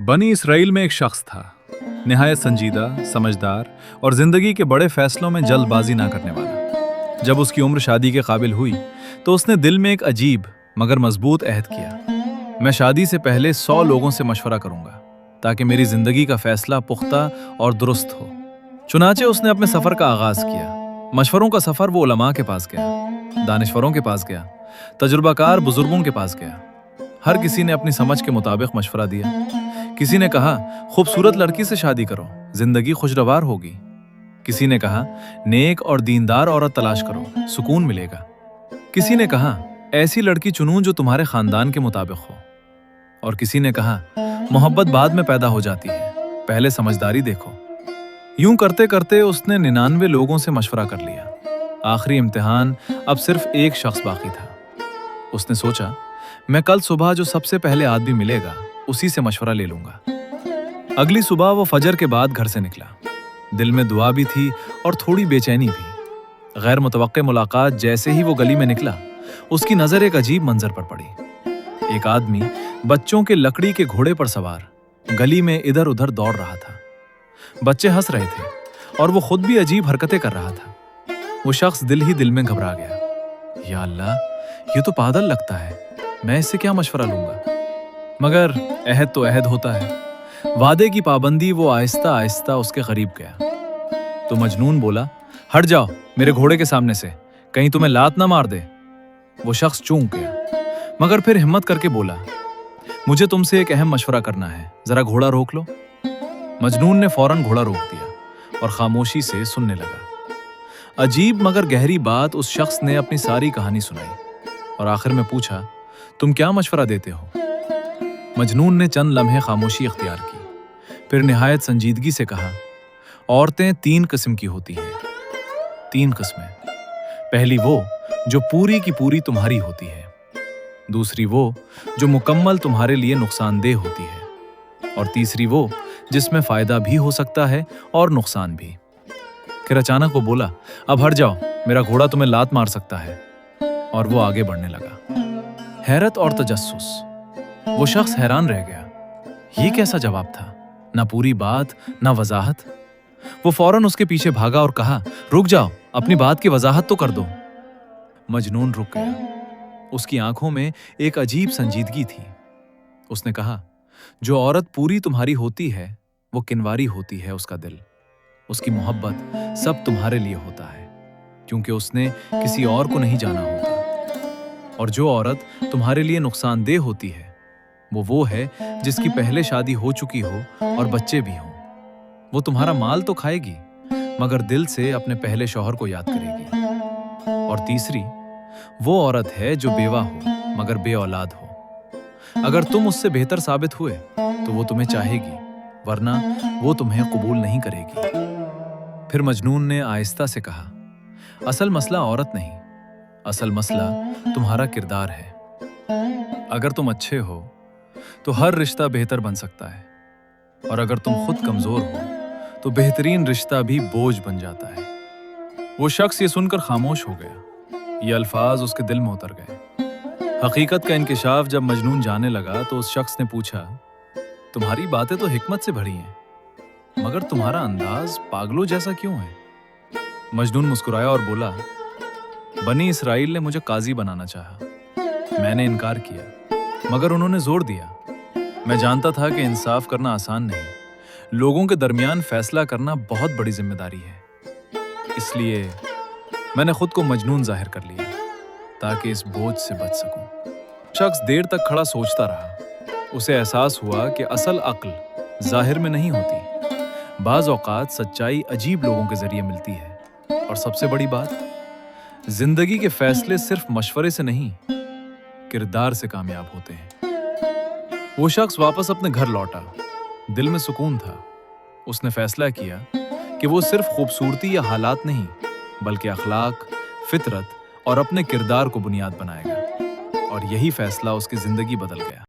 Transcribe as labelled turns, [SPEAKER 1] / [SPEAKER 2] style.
[SPEAKER 1] बनी इसराइल में एक शख्स था, निहायत संजीदा, समझदार और जिंदगी के बड़े फैसलों में जल्दबाजी ना करने वाला। जब उसकी उम्र शादी के काबिल हुई तो उसने दिल में एक अजीब मगर मजबूत अहद किया। मैं शादी से पहले 100 लोगों से मशवरा करूंगा ताकि मेरी जिंदगी का फैसला पुख्ता और दुरुस्त हो। चुनाचे उसने अपने सफर का आगाज किया। मशवरों का सफर वो उलमा के पास गया, दानिशवरों के पास गया, तजुर्बाकार बुजुर्गों के पास गया। हर किसी ने अपनी समझ के मुताबिक मशवरा दिया। किसी ने कहा खूबसूरत लड़की से शादी करो, जिंदगी खुशगवार होगी। किसी ने कहा नेक और दीनदार औरत तलाश करो, सुकून मिलेगा। किसी ने कहा ऐसी लड़की चुनूं जो तुम्हारे खानदान के मुताबिक हो। और किसी ने कहा मोहब्बत बाद में पैदा हो जाती है, पहले समझदारी देखो। यूं करते करते उसने 99 लोगों से मशवरा कर लिया। आखिरी इम्तिहान अब सिर्फ एक शख्स बाकी था। उसने सोचा मैं कल सुबह जो सबसे पहले आदमी मिलेगा उसी से मशवरा ले लूंगा। अगली सुबह वो फजर के बाद घर से निकला। दिल में दुआ भी थी और थोड़ी बेचैनी भी। गैर मुतवक्के मुलाकात जैसे ही वो गली में निकला, उसकी नजर एक अजीब मंजर पर पड़ी। एक आदमी बच्चों के लकड़ी के घोड़े पर सवार गली में इधर उधर दौड़ रहा था। बच्चे हंस रहे थे और वो खुद भी अजीब हरकतें कर रहा था। वो शख्स दिल ही दिल में घबरा गया। या अल्लाह, ये तो पागल लगता है, मैं इससे क्या मशवरा लूंगा। मगर अहद तो अहद होता है। वादे की पाबंदी वो आहिस्ता आहिस्ता उसके करीब गया। तो मजनून बोला, हट जाओ मेरे घोड़े के सामने से, कहीं तुम्हें लात ना मार दे। वो शख्स चूक गया, मगर फिर हिम्मत करके बोला, मुझे तुमसे एक अहम मशवरा करना है, जरा घोड़ा रोक लो। मजनून ने फौरन घोड़ा रोक दिया और खामोशी से सुनने लगा। अजीब मगर गहरी बात उस शख्स ने अपनी सारी कहानी सुनाई और आखिर में पूछा, तुम क्या मशवरा देते हो? मजनून ने चंद लम्हे खामोशी इख्तियार की, फिर निहायत संजीदगी से कहा, औरतें 3 किस्म की होती हैं। 3 किस्में। पहली वो जो पूरी की पूरी तुम्हारी होती है, दूसरी वो जो मुकम्मल तुम्हारे लिए नुकसानदेह होती है, और तीसरी वो जिसमें फायदा भी हो सकता है और नुकसान भी। फिर अचानक वो बोला, अब हट जाओ, मेरा घोड़ा तुम्हें लात मार सकता है। और वो आगे बढ़ने लगा। हैरत और तजस्सुस। वो शख्स हैरान रह गया। ये कैसा जवाब था? ना पूरी बात, ना वजाहत। वो फौरन उसके पीछे भागा और कहा, रुक जाओ, अपनी बात की वजाहत तो कर दो। मजनून रुक गया। उसकी आंखों में एक अजीब संजीदगी थी। उसने कहा, जो औरत पूरी तुम्हारी होती है वो किनवारी होती है उसका दिल। उसकी मोहब्बत सब तुम्हारे लिए होता है, क्योंकि उसने किसी और को नहीं जाना होता। और जो औरत तुम्हारे लिए नुकसानदेह होती है वो है जिसकी पहले शादी हो चुकी हो और बच्चे भी हों। वो तुम्हारा माल तो खाएगी मगर दिल से अपने पहले शौहर को याद करेगी। और तीसरी वो औरत है जो बेवा हो मगर बे औलाद हो। अगर तुम उससे बेहतर साबित हुए तो वो तुम्हें चाहेगी, वरना वो तुम्हें कबूल नहीं करेगी। फिर मजनून ने आहिस्ता से कहा, असल मसला औरत नहीं, असल मसला तुम्हारा किरदार है। अगर तुम अच्छे हो तो हर रिश्ता बेहतर बन सकता है, और अगर तुम खुद कमजोर हो तो बेहतरीन रिश्ता भी बोझ बन जाता है। वो शख्स ये सुनकर खामोश हो गया। ये अल्फाज उसके दिल में उतर गए। हकीकत का इंकिशाफ जब मजनून जाने लगा तो उस शख्स ने पूछा, तुम्हारी बातें तो हिकमत से भरी हैं, मगर तुम्हारा अंदाज पागलों जैसा क्यों है? मजनून मुस्कुराया और बोला, बनी इसराइल ने मुझे काजी बनाना चाहा। मैंने इनकार किया, मगर उन्होंने जोर दिया। मैं जानता था कि इंसाफ करना आसान नहीं, लोगों के दरमियान फैसला करना बहुत बड़ी जिम्मेदारी है। इसलिए मैंने खुद को मजनून जाहिर कर लिया ताकि इस बोझ से बच सकूं। शख्स देर तक खड़ा सोचता रहा। उसे एहसास हुआ कि असल अक्ल जाहिर में नहीं होती। बाज़ औक़ात सच्चाई अजीब लोगों के जरिए मिलती है। और सबसे बड़ी बात, जिंदगी के फैसले सिर्फ मशवरे से नहीं, किरदार से कामयाब होते हैं। वो शख्स वापस अपने घर लौटा। दिल में सुकून था। उसने फैसला किया कि वो सिर्फ खूबसूरती या हालात नहीं, बल्कि अखलाक, फितरत और अपने किरदार को बुनियाद बनाएगा। और यही फैसला उसकी जिंदगी बदल गया।